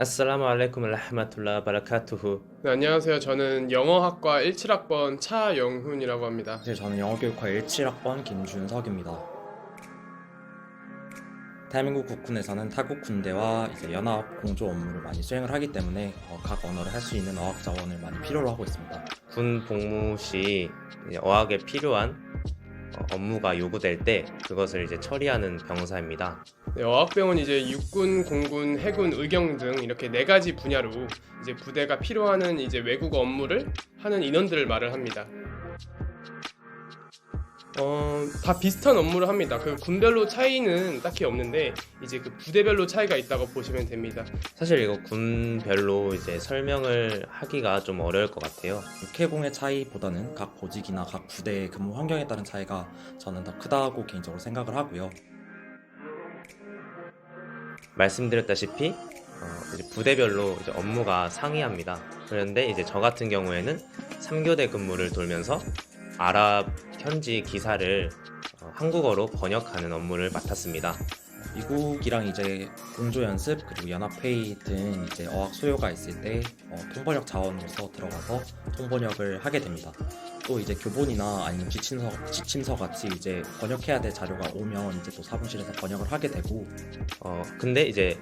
아슬라무 알라이쿰 라흐마툴라 바라카투후. 네, 안녕하세요. 저는 영어학과 17학번 차영훈이라고 합니다. 네, 저는 영어교육과 17학번 김준석입니다. 대한민국 국군에서는 타국 군대와 이제 연합 공조 업무를 많이 수행을 하기 때문에 각 언어를 할 수 있는 어학 자원을 많이 필요로 하고 있습니다. 군 복무 시 이제 어학에 필요한 업무가 요구될 때 그것을 이제 처리하는 병사입니다. 네, 어학병은 이제 육군, 공군, 해군, 의경 등 이렇게 네 가지 분야로 이제 부대가 필요하는 이제 외국어 업무를 하는 인원들을 말을 합니다. 다 비슷한 업무를 합니다. 그 군별로 차이는 딱히 없는데 이제 그 부대별로 차이가 있다고 보시면 됩니다. 사실 이거 군별로 이제 설명을 하기가 좀 어려울 것 같아요. 육해공의 차이보다는 각 보직이나 각 부대의 근무 환경에 따른 차이가 저는 더 크다고 개인적으로 생각을 하고요. 말씀드렸다시피 이제 부대별로 이제 업무가 상이합니다. 그런데 이제 저 같은 경우에는 3교대 근무를 돌면서 아랍 현지 기사를 한국어로 번역하는 업무를 맡았습니다. 미국이랑 이제 공조 연습 그리고 연합회의 등 이제 어학 수요가 있을 때 통번역 자원으로서 들어가서 통번역을 하게 됩니다. 또 이제 교본이나 아니면 지침서 같이 이제 번역해야 될 자료가 오면 이제 또 사무실에서 번역을 하게 되고 근데 이제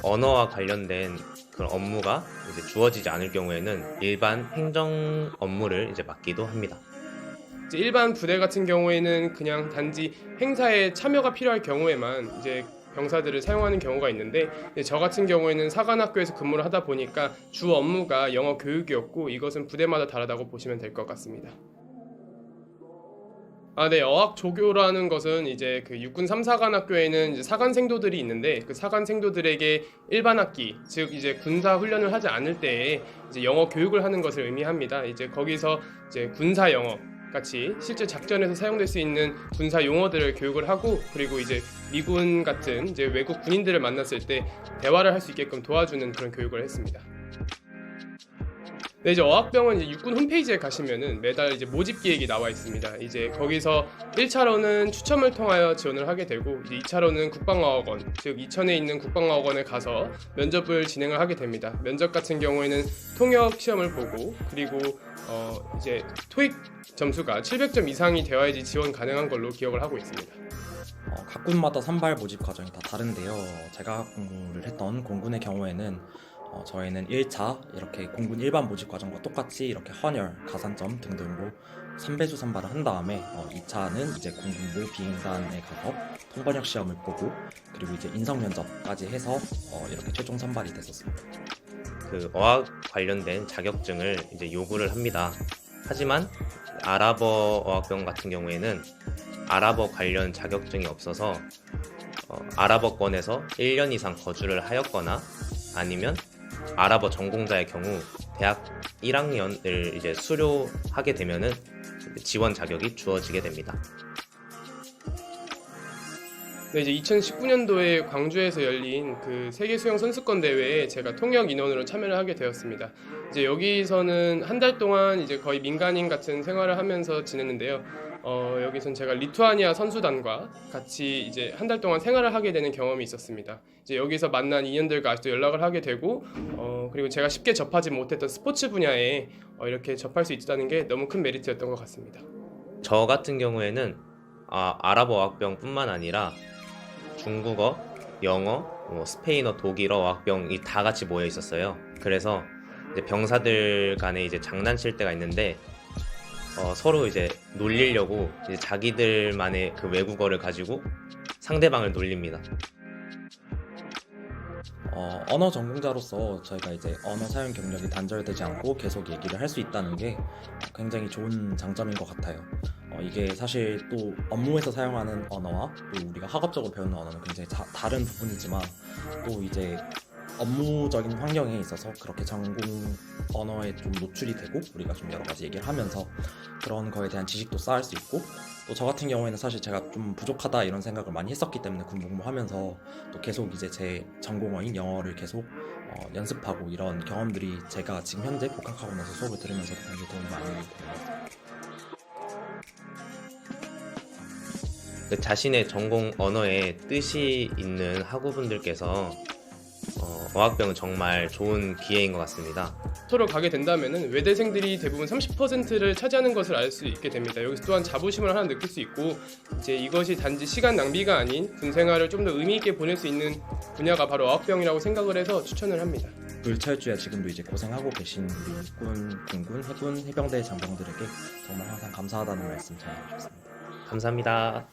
언어와 관련된 그런 업무가 이제 주어지지 않을 경우에는 일반 행정 업무를 이제 맡기도 합니다. 이제 일반 부대 같은 경우에는 그냥 단지 행사에 참여가 필요할 경우에만 이제 병사들을 사용하는 경우가 있는데 저 같은 경우에는 사관학교에서 근무를 하다 보니까 주 업무가 영어 교육이었고 이것은 부대마다 다르다고 보시면 될 것 같습니다. 네, 어학 조교라는 것은 이제 그 육군 3사관학교에는 이제 사관생도들이 있는데 그 사관생도들에게 일반 학기, 즉 이제 군사 훈련을 하지 않을 때에 이제 영어 교육을 하는 것을 의미합니다. 이제 거기서 이제 군사 영어 같이 실제 작전에서 사용될 수 있는 군사 용어들을 교육을 하고 그리고 이제 미군 같은 이제 외국 군인들을 만났을 때 대화를 할 수 있게끔 도와주는 그런 교육을 했습니다. 네, 이제 어학병원 이제 육군 홈페이지에 가시면은 매달 이제 모집 기획이 나와 있습니다. 이제 거기서 1차로는 추첨을 통하여 지원을 하게 되고 이제 2차로는 국방어학원, 즉 이천에 있는 국방어학원에 가서 면접을 진행을 하게 됩니다. 면접 같은 경우에는 통역 시험을 보고 그리고 이제 토익 점수가 700점 이상이 되어야지 지원 가능한 걸로 기억을 하고 있습니다. 각 군마다 선발 모집 과정이 다 다른데요. 제가 공군을 했던 공군의 경우에는 저희는 1차 이렇게 공군 일반 모집 과정과 똑같이 이렇게 헌혈, 가산점 등등으로 3배수 선발을 한 다음에 2차는 이제 공군 모 비행단에 가서 통번역 시험을 보고 그리고 이제 인성 면접까지 해서 이렇게 최종 선발이 됐었습니다. 그 어학 관련된 자격증을 이제 요구를 합니다. 하지만 아랍어 어학병 같은 경우에는 아랍어 관련 자격증이 없어서 아랍어권에서 1년 이상 거주를 하였거나 아니면 아랍어 전공자의 경우 대학 1학년을 이제 수료하게 되면은 지원 자격이 주어지게 됩니다. 네, 이제 2019년도에 광주에서 열린 그 세계 수영 선수권 대회에 제가 통역 인원으로 참여를 하게 되었습니다. 이제 여기서는 한 달 동안 이제 거의 민간인 같은 생활을 하면서 지냈는데요. 여기선 제가 리투아니아 선수단과 같이 이제 한 달 동안 생활을 하게 되는 경험이 있었습니다. 이제 여기서 만난 인연들과 아직도 연락을 하게 되고, 그리고 제가 쉽게 접하지 못했던 스포츠 분야에 이렇게 접할 수 있다는 게 너무 큰 메리트였던 것 같습니다. 저 같은 경우에는 아랍어 어학병뿐만 아니라 중국어, 영어, 스페인어, 독일어 어학병이 다 같이 모여 있었어요. 그래서 이제 병사들 간에 이제 장난칠 때가 있는데 서로 이제 놀리려고 이제 자기들만의 그 외국어를 가지고 상대방을 놀립니다. 언어 전공자로서 저희가 이제 언어 사용 경력이 단절되지 않고 계속 얘기를 할 수 있다는 게 굉장히 좋은 장점인 것 같아요. 이게 사실 또 업무에서 사용하는 언어와 또 우리가 학업적으로 배우는 언어는 굉장히 다른 부분이지만 또 이제 업무적인 환경에 있어서 그렇게 전공 언어에 좀 노출이 되고 우리가 좀 여러 가지 얘기를 하면서 그런 거에 대한 지식도 쌓을 수 있고 또 저 같은 경우에는 사실 제가 좀 부족하다 이런 생각을 많이 했었기 때문에 군 복무하면서 또 계속 이제 제 전공어인 영어를 계속 연습하고 이런 경험들이 제가 지금 현재 복학하고 나서 수업을 들으면서 굉장히 도움이 많이 되는 것 같습니다. 그 자신의 전공 언어에 뜻이 있는 학우분들께서 어학병은 정말 좋은 기회인 것 같습니다. 서로 가게 된다면은 외대생들이 대부분 30%를 차지하는 것을 알 수 있게 됩니다. 여기서 또한 자부심을 하나 느낄 수 있고 이제 이것이 단지 시간 낭비가 아닌 군 생활을 좀 더 의미 있게 보낼 수 있는 분야가 바로 어학병이라고 생각을 해서 추천을 합니다. 불철주야 지금도 이제 고생하고 계신 우리 군군, 해군, 해병대 장병들에게 정말 항상 감사하다는 말씀 전하고 싶습니다. 감사합니다.